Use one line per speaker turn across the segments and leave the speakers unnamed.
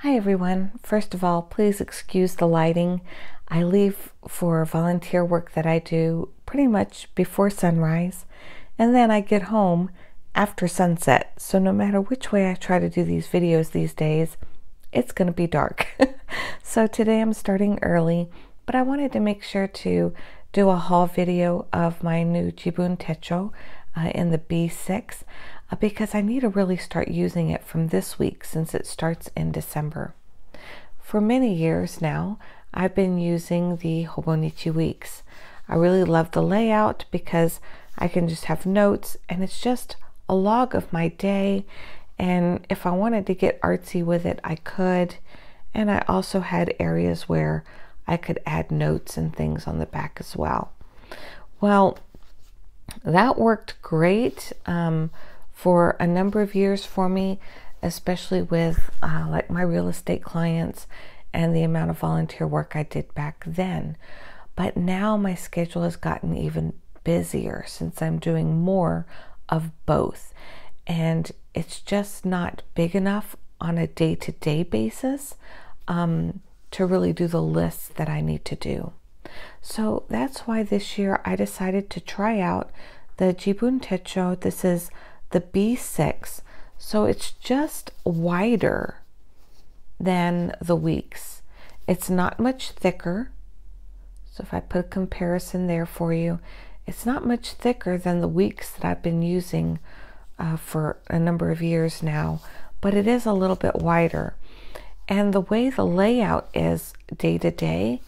Hi everyone. First of all, please excuse the lighting. I leave for volunteer work that I do pretty much before sunrise, and then I get home after sunset. So no matter which way I try to do these videos these days, it's going to be dark. So today I'm starting early, but I wanted to make sure to do a haul video of my new Jibun Techo in the B6 because I need to really start using it from this week since it starts in December. For many years now, I've been using the Hobonichi weeks. I really love the layout because I can just have notes and it's just a log of my day, and if I wanted to get artsy with it, I could. And I also had areas where I could add notes and things on the back as well. Well, that worked great for a number of years for me, especially with like my real estate clients and the amount of volunteer work I did back then. But now my schedule has gotten even busier since I'm doing more of both, and it's just not big enough on a day-to-day basis to really do the lists that I need to do. So that's why this year I decided to try out the Jibun Techo. This is the B6, so it's just wider than the weeks. It's not much thicker. So if I put a comparison there for you, it's not much thicker than the weeks that I've been using for a number of years now, but it is a little bit wider. And the way the layout is day to day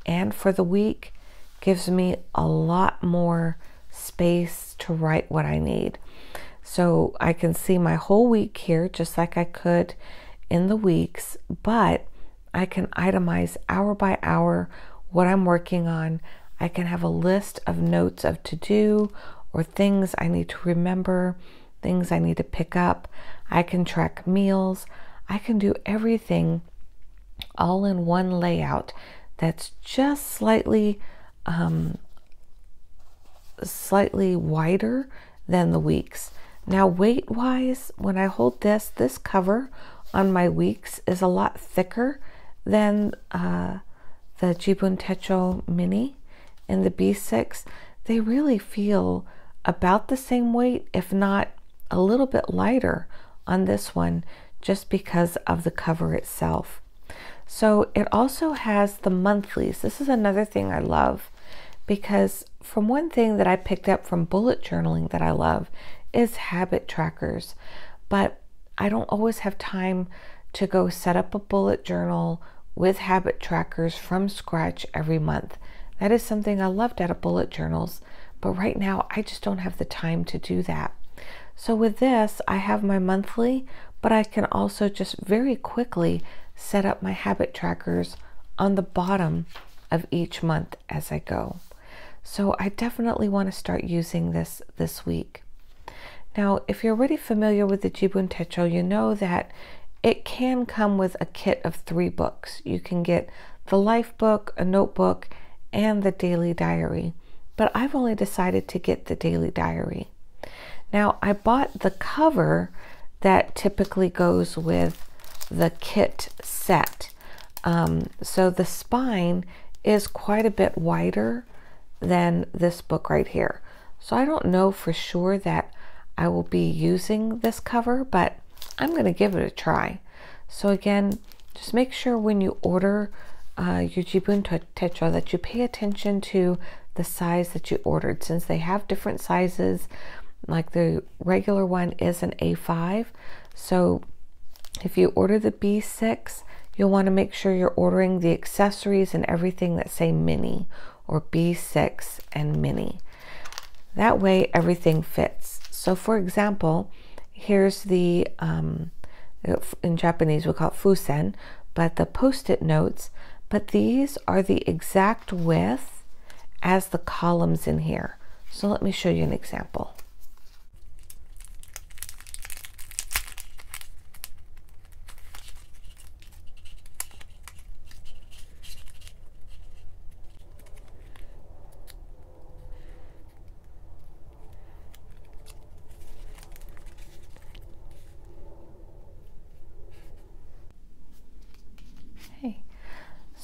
and for the week gives me a lot more space to write what I need. So I can see my whole week here just like I could in the weeks, but I can itemize hour by hour what I'm working on. I can have a list of notes of to do or things I need to remember, things I need to pick up. I can track meals. I can do everything all in one layout that's just slightly wider than the weeks. Now weight wise, when I hold this cover on my weeks is a lot thicker than the Jibun Techo Mini and the B6. They really feel about the same weight, if not a little bit lighter on this one, just because of the cover itself. So it also has the monthlies. This is another thing I love, because from one thing that I picked up from bullet journaling that I love is habit trackers, but I don't always have time to go set up a bullet journal with habit trackers from scratch every month. That is something I loved out of bullet journals, but right now I just don't have the time to do that. So with this, I have my monthly, but I can also just very quickly set up my habit trackers on the bottom of each month as I go. So I definitely want to start using this week. Now, if you're already familiar with the Jibun Techo, you know that it can come with a kit of 3 books. You can get the life book, a notebook, and the daily diary. But I've only decided to get the daily diary. Now, I bought the cover that typically goes with the kit set. So the spine is quite a bit wider than this book right here. So I don't know for sure that I will be using this cover, but I'm going to give it a try. So again, just make sure when you order your Jibun Techo that you pay attention to the size that you ordered, since they have different sizes. Like the regular one is an A5. So if you order the B6, you'll want to make sure you're ordering the accessories and everything that say mini or B6 and mini. That way everything fits. So for example, here's the, in Japanese we call it fuesen, but the post-it notes, but these are the exact width as the columns in here. So let me show you an example.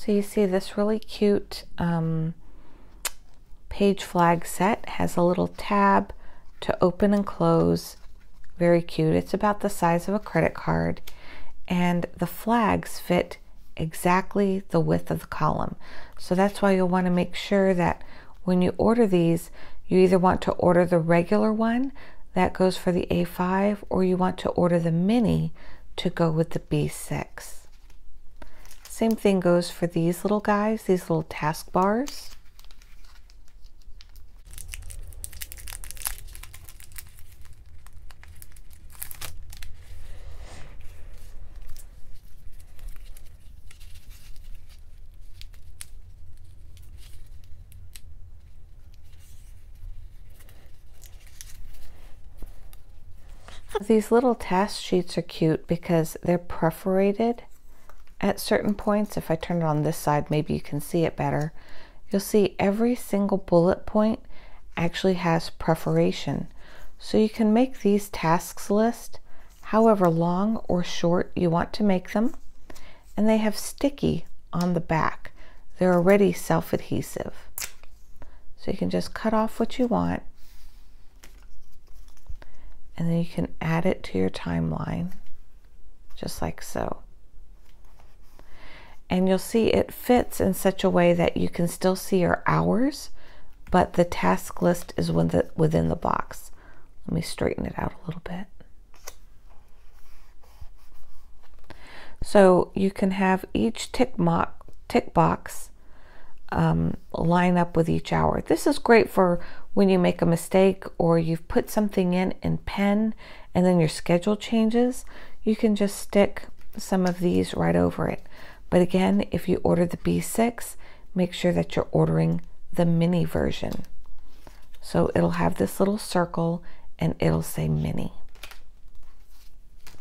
So you see this really cute page flag set has a little tab to open and close. Very cute. It's about the size of a credit card, and the flags fit exactly the width of the column. So that's why you'll want to make sure that when you order these, you either want to order the regular one that goes for the A5, or you want to order the mini to go with the B6. Same thing goes for these little guys, these little task bars. These little task sheets are cute because they're perforated at certain points. If I turn it on this side, maybe you can see it better. You'll see every single bullet point actually has perforation. So you can make these tasks list however long or short you want to make them. And they have sticky on the back. They're already self-adhesive. So you can just cut off what you want, and then you can add it to your timeline, just like so. And you'll see it fits in such a way that you can still see your hours, but the task list is within the box. Let me straighten it out a little bit. So you can have each tick box line up with each hour. This is great for when you make a mistake or you've put something in pen and then your schedule changes. You can just stick some of these right over it. But again, if you order the B6, make sure that you're ordering the mini version. So it'll have this little circle and it'll say mini.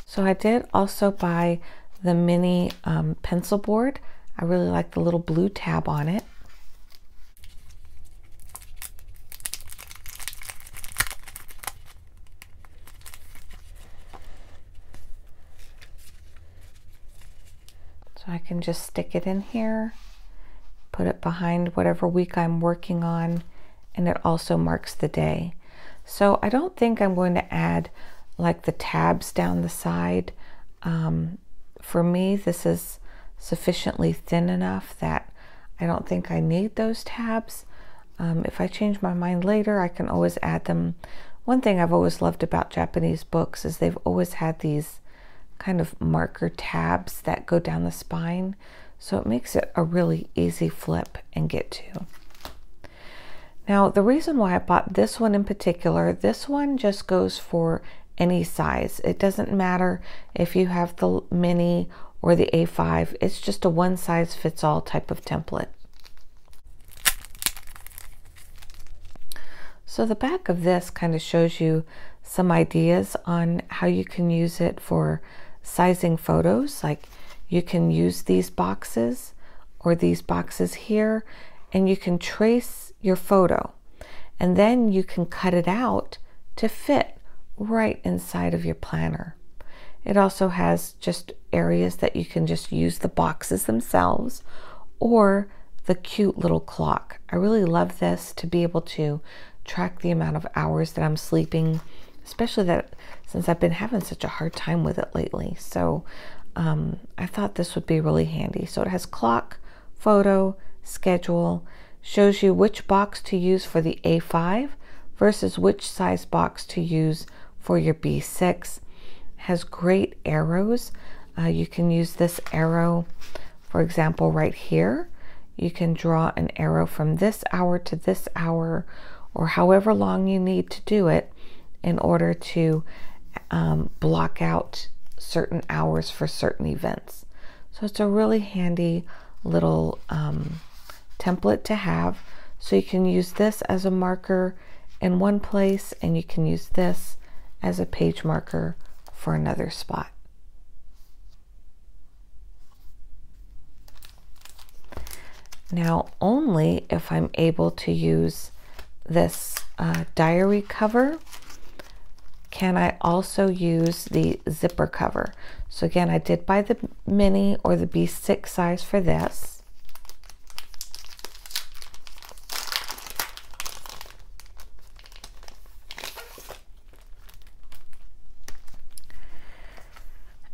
So I did also buy the mini pencil board. I really like the little blue tab on it. So I can just stick it in here, put it behind whatever week I'm working on, and it also marks the day. So I don't think I'm going to add like the tabs down the side. For me, this is sufficiently thin enough that I don't think I need those tabs. If I change my mind later, I can always add them. One thing I've always loved about Japanese books is they've always had these kind of marker tabs that go down the spine, so it makes it a really easy flip and get to. Now, the reason why I bought this one in particular, this one just goes for any size. It doesn't matter if you have the mini or the A5, it's just a one size fits all type of template. So the back of this kind of shows you some ideas on how you can use it for sizing photos. Like you can use these boxes or these boxes here, and you can trace your photo, and then you can cut it out to fit right inside of your planner. It also has just areas that you can just use the boxes themselves or the cute little clock. I really love this to be able to track the amount of hours that I'm sleeping, especially that since I've been having such a hard time with it lately. So I thought this would be really handy. So it has clock, photo, schedule, shows you which box to use for the A5 versus which size box to use for your B6. Has great arrows. You can use this arrow, for example, right here. You can draw an arrow from this hour to this hour, or however long you need to do it in order to block out certain hours for certain events. So it's a really handy little template to have. So you can use this as a marker in one place, and you can use this as a page marker for another spot. Now, only if I'm able to use this diary cover can I also use the zipper cover. So again, I did buy the mini or the B6 size for this.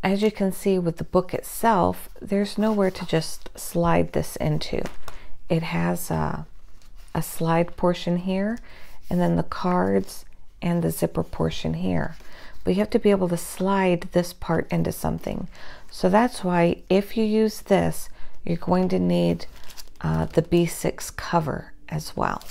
as you can see with the book itself, there's nowhere to just slide this into. It has a slide portion here, and then the cards and the zipper portion here. But you have to be able to slide this part into something. So that's why if you use this, you're going to need the B6 cover as well.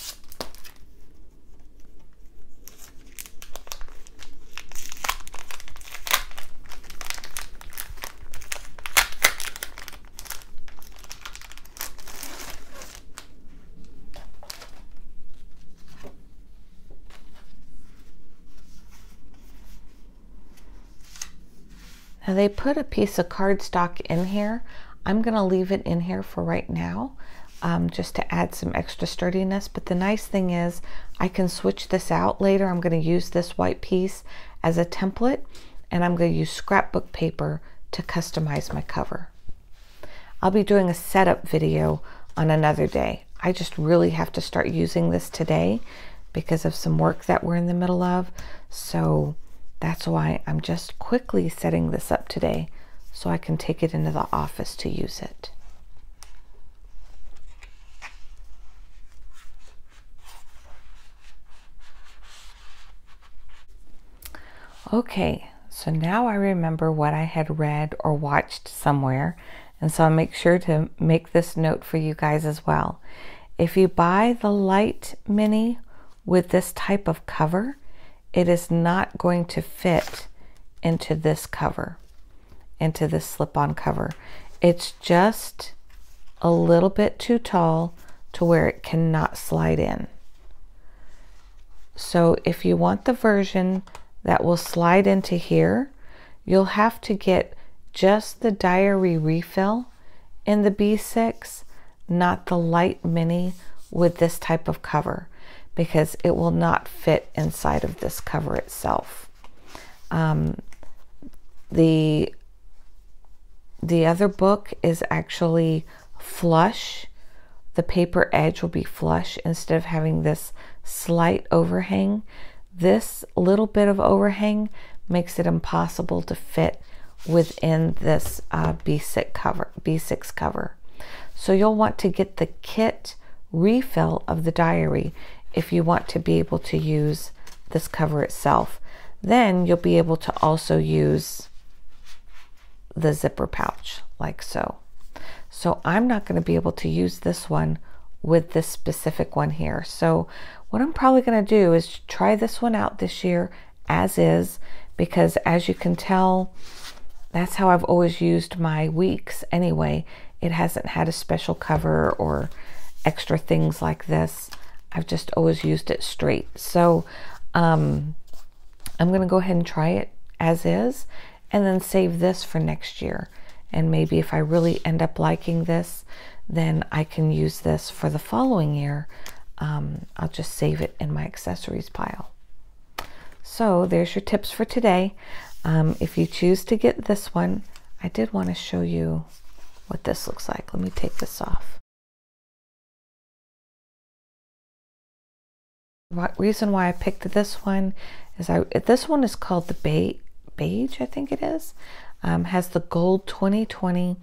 Now they put a piece of cardstock in here. I'm going to leave it in here for right now, just to add some extra sturdiness. But the nice thing is I can switch this out later. I'm going to use this white piece as a template, and I'm going to use scrapbook paper to customize my cover. I'll be doing a setup video on another day. I just really have to start using this today because of some work that we're in the middle of. So that's why I'm just quickly setting this up today so I can take it into the office to use it. Okay, so now I remember what I had read or watched somewhere, and so I'll make sure to make this note for you guys as well. If you buy the Lite Mini with this type of cover, it is not going to fit into this cover, into this slip-on cover. It's just a little bit too tall to where it cannot slide in. So if you want the version that will slide into here, you'll have to get just the diary refill in the B6, not the Lite Mini with this type of cover, because it will not fit inside of this cover itself. The other book is actually flush. The paper edge will be flush instead of having this slight overhang. This little bit of overhang makes it impossible to fit within this B6 cover. So you'll want to get the kit refill of the diary if you want to be able to use this cover itself. Then you'll be able to also use the zipper pouch like so. So I'm not going to be able to use this one with this specific one here. So what I'm probably going to do is try this one out this year as is, because as you can tell, that's how I've always used my weeks anyway. It hasn't had a special cover or extra things like this. I've just always used it straight. So I'm going to go ahead and try it as is, and then save this for next year. And maybe if I really end up liking this, then I can use this for the following year. I'll just save it in my accessories pile. So there's your tips for today. If you choose to get this one, I did want to show you what this looks like. Let me take this off. Reason why I picked this one is this one is called the beige, I think it is. Has the gold 2020,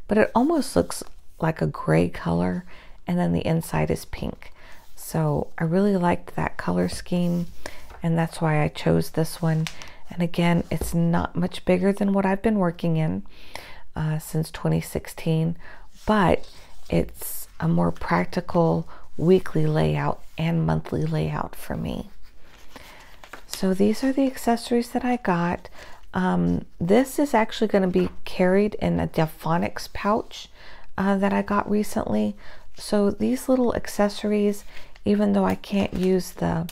but it almost looks like a gray color, and then the inside is pink. So I really liked that color scheme, and that's why I chose this one. And again, it's not much bigger than what I've been working in since 2016, but it's a more practical weekly layout and monthly layout for me. So these are the accessories that I got. This is actually going to be carried in a Delphonics pouch that I got recently. So these little accessories, even though I can't use the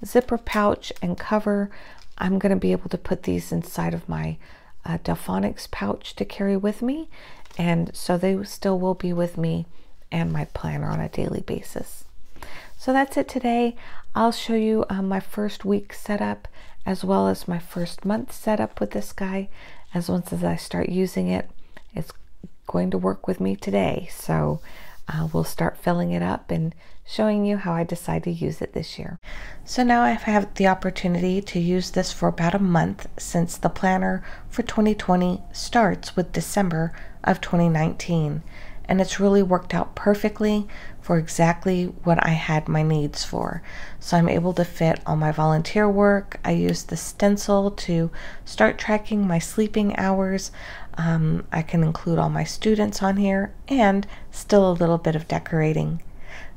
zipper pouch and cover, I'm going to be able to put these inside of my Delphonics pouch to carry with me, and so they still will be with me and my planner on a daily basis. So that's it today. I'll show you my first week setup as well as my first month setup with this guy. As once as I start using it, it's going to work with me today. So we'll start filling it up and showing you how I decide to use it this year. So now I've had the opportunity to use this for about a month, since the planner for 2020 starts with December of 2019. And it's really worked out perfectly for exactly what I had my needs for. So I'm able to fit all my volunteer work. I use the stencil to start tracking my sleeping hours. I can include all my students on here, and still a little bit of decorating.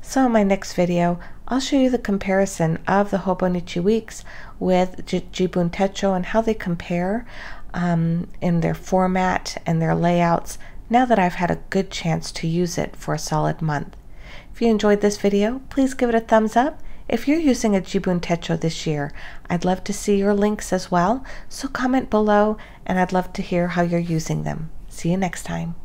So in my next video, I'll show you the comparison of the Hobonichi weeks with Jibun Techo and how they compare in their format and their layouts, now that I've had a good chance to use it for a solid month. If you enjoyed this video, please give it a thumbs up. If you're using a Jibun Techo this year, I'd love to see your links as well, so comment below, and I'd love to hear how you're using them. See you next time.